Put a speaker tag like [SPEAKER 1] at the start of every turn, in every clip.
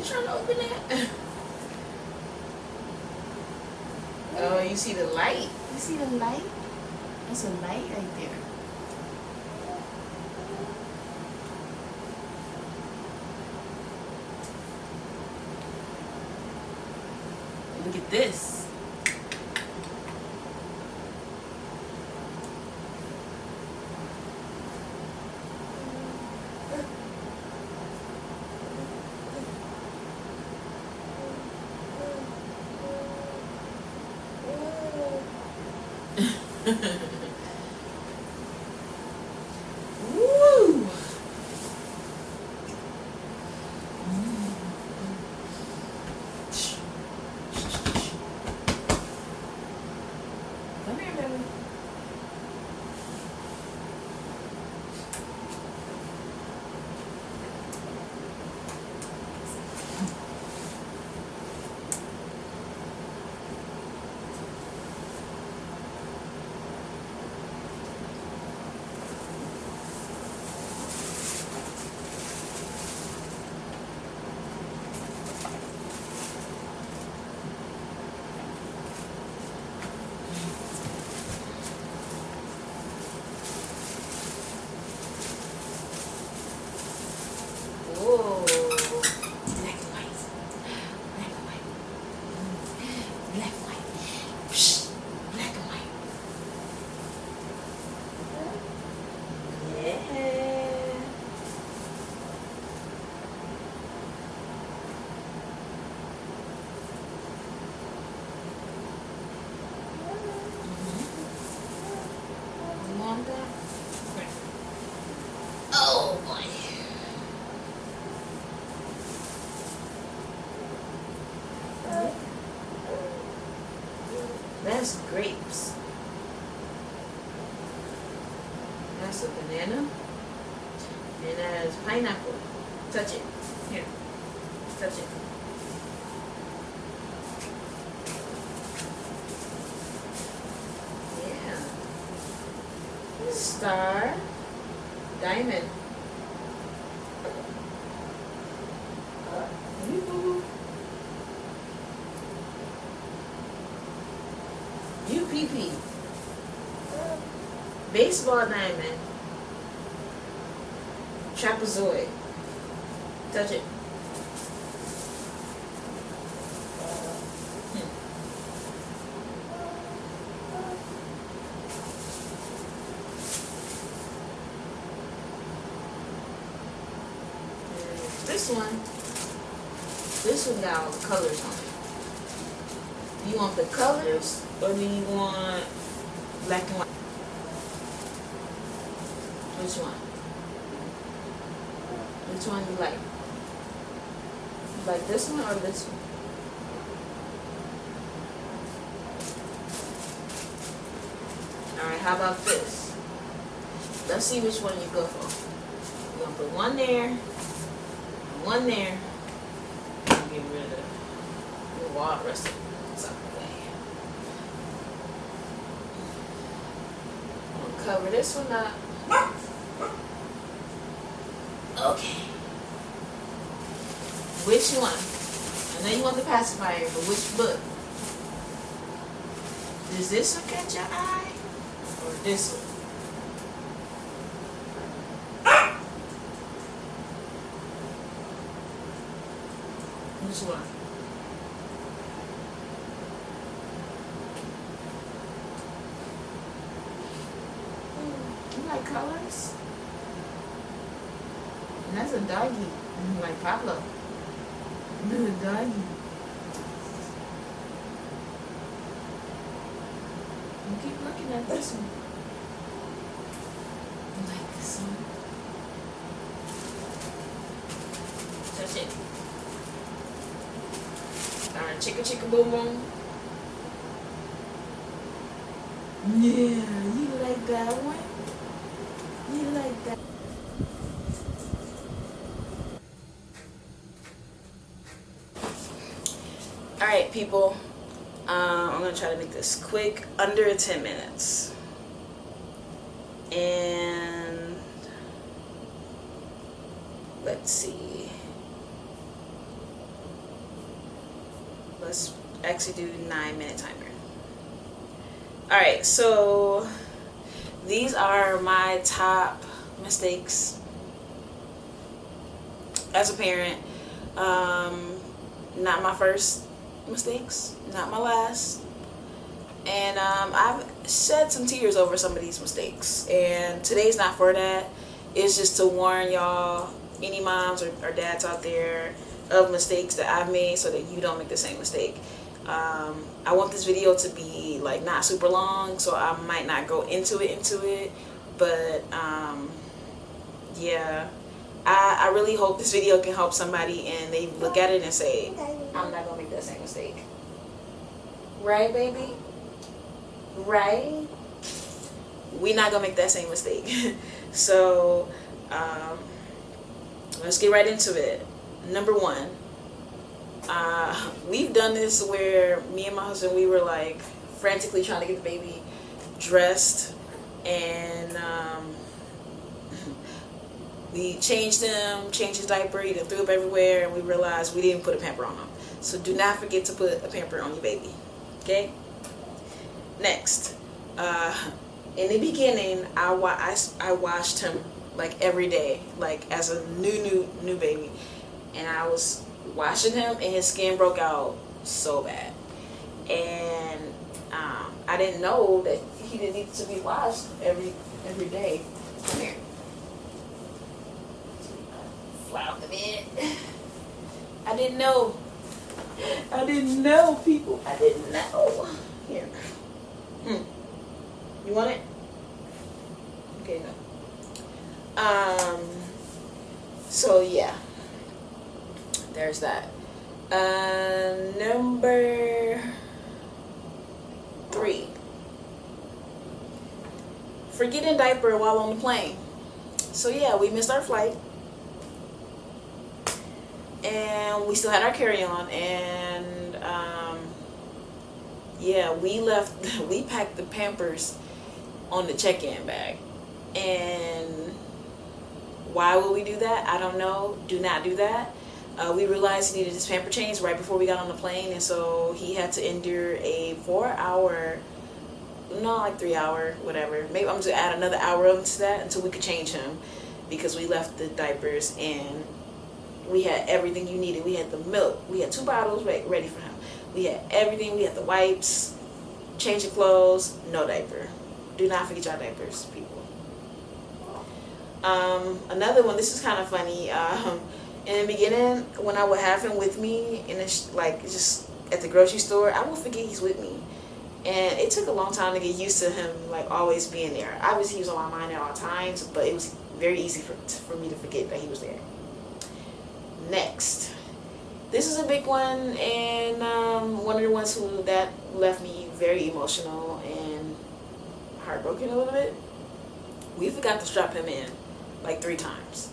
[SPEAKER 1] you trying to open that? Oh, you see the light? You see the light? That's a light right there. Look at this. Woo! Come here, baby. Whoa. Black and white. Black and white. Black and white. Psh. Black and white. Yeah. You want that? Oh boy. That's grapes. That's a banana. And that's pineapple. Touch it. Here. Touch it. Yeah. Star. Diamond. UPP. Baseball diamond. Trapezoid. Touch it. This one got all the colors on it. Do you want the colors or do you want black and white? Which one? Which one you like? You like this one or this one? Alright, how about this? Let's see which one you go for. You're going to put one there, and one there, and get rid of the rest of it's out of the way. I'm going to cover this one up. Okay. Which one? I know you want the pacifier, but which book? Does this one catch your eye? Or this one? Which one? You like colors? And that's a doggy. Like Pablo. That's a doggy. You keep looking at this one. You like this one? Touch it. Alright, chicka chicka boom boom. Yeah, you like that one? You like that? Alright, people. I'm going to try to make this quick, under 10 minutes. And let's see. let's actually do 9-minute timer. Alright, so these are my top mistakes as a parent. Not my first mistakes, not my last. And I've shed some tears over some of these mistakes. And today's not for that. It's just to warn y'all, any moms or dads out there, of mistakes that I've made so that you don't make the same mistake. I want this video to be like not super long, so I might not go into it, but yeah, I really hope this video can help somebody and they look at it and say, I'm not gonna make that same mistake. Right, baby? Right? We're not gonna make that same mistake. So let's get right into it. Number one, we've done this where me and my husband, we were like frantically trying to get the baby dressed, and we changed his diaper, he threw up everywhere, and we realized we didn't put a pamper on him. So do not forget to put a pamper on your baby, okay? Next, in the beginning, I washed him like every day, like as a new baby, and I was washing him and his skin broke out so bad, and I didn't know that he didn't need to be washed every day. Come here. Fly off the bed. I didn't know, people. I didn't know. Here. You want it? Okay, no. So yeah, there's that. Number 3, forgetting diaper while on the plane. So yeah, we missed our flight, and we still had our carry-on, and yeah, we packed the Pampers on the check-in bag. And why would we do that? I don't know. Do not do that. We realized he needed his pamper change right before we got on the plane, and so he had to endure a 4-hour, no, like 3-hour, whatever. Maybe I'm just add another hour into that until we could change him, because we left the diapers and we had everything you needed. We had the milk. We had 2 bottles ready for him. We had everything. We had the wipes, change of clothes, no diaper. Do not forget your diapers, people. Another one, this is kind of funny. In the beginning, when I would have him with me, and it's like just at the grocery store, I would forget he's with me. And it took a long time to get used to him, like, always being there. Obviously, he was on my mind at all times, but it was very easy for me to forget that he was there. Next. This is a big one, and one of the ones that left me very emotional and heartbroken a little bit. We forgot to strap him in like 3 times,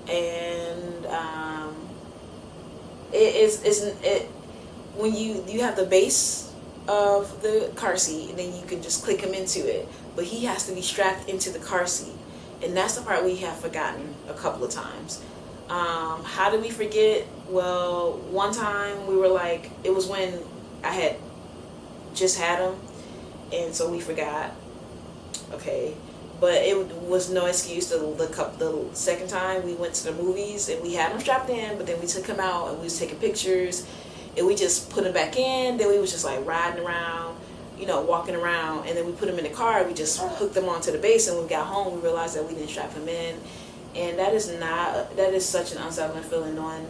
[SPEAKER 1] and when you have the base of the car seat, and then you can just click him into it, but he has to be strapped into the car seat, and that's the part we have forgotten a couple of times. How did we forget? Well, one time we were like, it was when I had just had him, and so we forgot. Okay, but it was no excuse. The second time we went to the movies and we had him strapped in, but then we took him out and we was taking pictures, and we just put him back in. Then we was just like riding around, walking around, and then we put him in the car. We just hooked him onto the base, and when we got home, we realized that we didn't strap him in. And that is such an unsettling feeling, knowing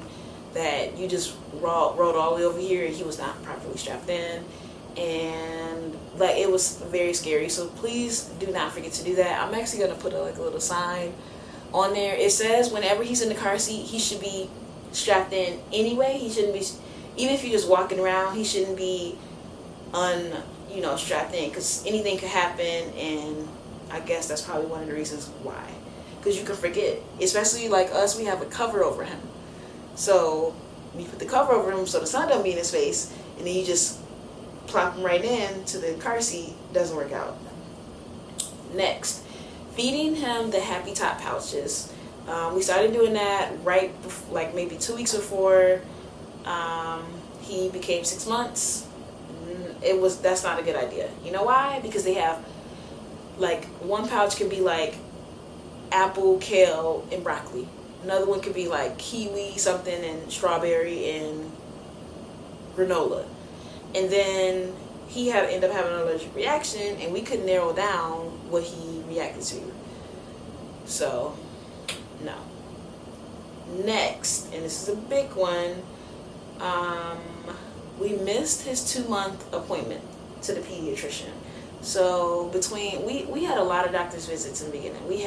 [SPEAKER 1] that you just rode all the way over here and he was not properly strapped in, and like it was very scary. So please do not forget to do that. I'm actually gonna put a little sign on there. It says whenever he's in the car seat, he should be strapped in anyway. He shouldn't be, even if you're just walking around, he shouldn't be strapped in, because anything could happen, and I guess that's probably one of the reasons why. Because you can forget, especially like us, we have a cover over him. So you put the cover over him so the sun don't be in his face, and then you just plop him right in to the car seat. Doesn't work out. Next, feeding him the Happy Tot pouches. We started doing that right like maybe 2 weeks before he became 6 months, that's not a good idea. You know why? Because they have, like, one pouch can be like apple, kale, and broccoli. Another one could be like kiwi, something, and strawberry and granola. And then he had ended up having an allergic reaction, and we couldn't narrow down what he reacted to. So, no. Next, and this is a big one, we missed his 2-month appointment to the pediatrician. So we had a lot of doctor's visits in the beginning. We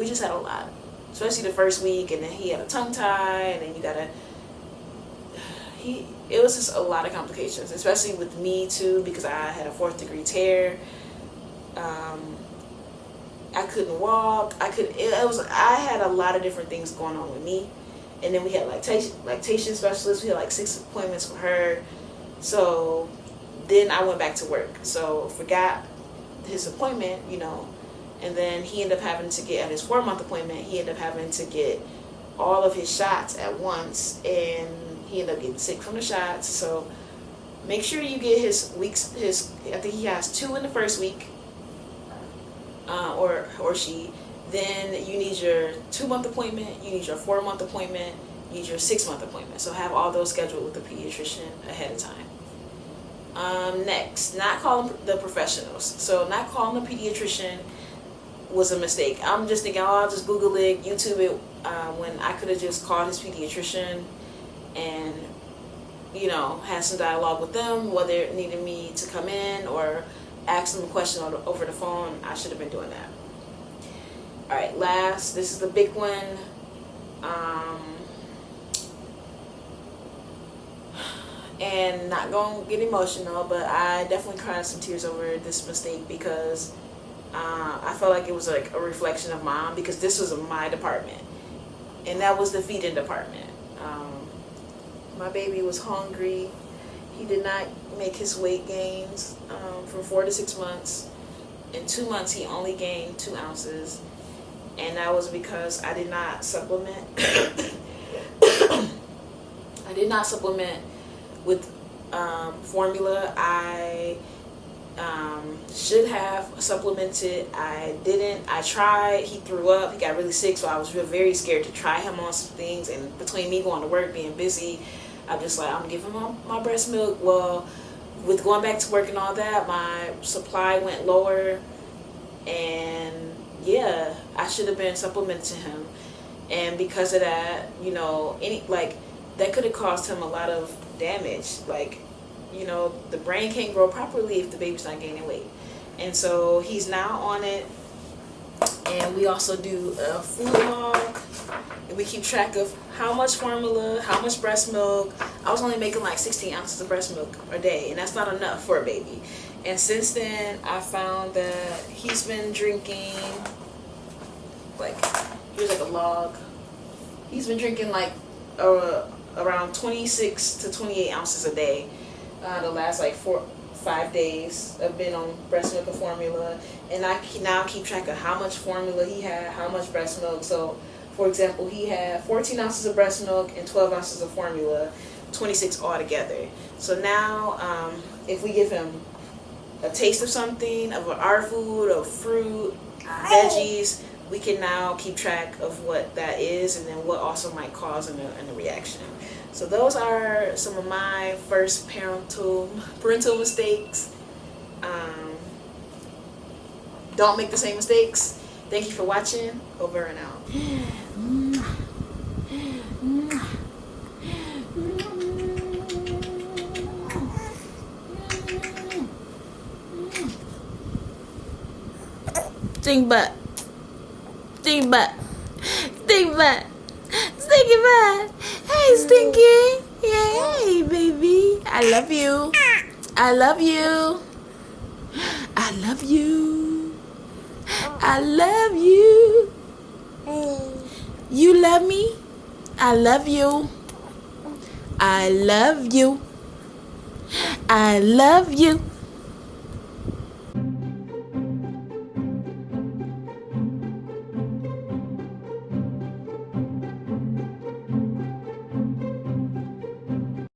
[SPEAKER 1] just had a lot, especially the first week, and then he had a tongue tie, and then it was just a lot of complications, especially with me too, because I had a 4th degree tear. I couldn't walk. I had a lot of different things going on with me. And then we had lactation specialists. We had like 6 appointments for her. So then I went back to work. So forgot his appointment, and then he ended up having to get, at his 4-month appointment, he ended up having to get all of his shots at once, and he ended up getting sick from the shots. So make sure you get his weeks, I think he has 2 in the first week, or she. Then you need your 2-month appointment, you need your 4-month appointment, you need your 6-month appointment. So have all those scheduled with the pediatrician ahead of time. Next, not calling the professionals. So not calling the pediatrician was a mistake. I'm just thinking, I'll just Google it, YouTube it, when I could have just called his pediatrician and, had some dialogue with them, whether it needed me to come in or ask them a question over the phone. I should have been doing that. All right, last, this is the big one. And not going to get emotional, but I definitely cried some tears over this mistake because I felt like it was like a reflection of mom, because this was my department, and that was the feeding department. My baby was hungry. He did not make his weight gains from 4 to 6 months. In 2 months, he only gained 2 ounces. And that was because I did not supplement. I did not supplement with formula. I should have supplemented. I didn't. I tried. He threw up. He got really sick, so I was very scared to try him on some things. And between me going to work, being busy, I'm just like, I'm giving him my breast milk. Well, with going back to work and all that, my supply went lower, and yeah, I should have been supplementing him. And because of that, that could have caused him a lot of damage. The brain can't grow properly if the baby's not gaining weight. And so he's now on it. And we also do a food log, and we keep track of how much formula, how much breast milk. I was only making like 16 ounces of breast milk a day, and that's not enough for a baby. And since then, I found that he's been drinking, here's like a log. He's been drinking around 26 to 28 ounces a day. The last 4-5 days I've been on breast milk and formula, and I can now keep track of how much formula he had, how much breast milk. So, for example, he had 14 ounces of breast milk and 12 ounces of formula, 26 altogether. So now, if we give him a taste of something, of our food, of fruit, veggies, we can now keep track of what that is, and then what also might cause a reaction. So those are some of my first parental mistakes. Don't make the same mistakes. Thank you for watching. Over and out. Stink butt. Stink butt. Stink butt. Stinky butt. Hey, Stinky. Hey, baby. I love you. I love you. I love you. I love you. You love me? I love you. I love you. I love you.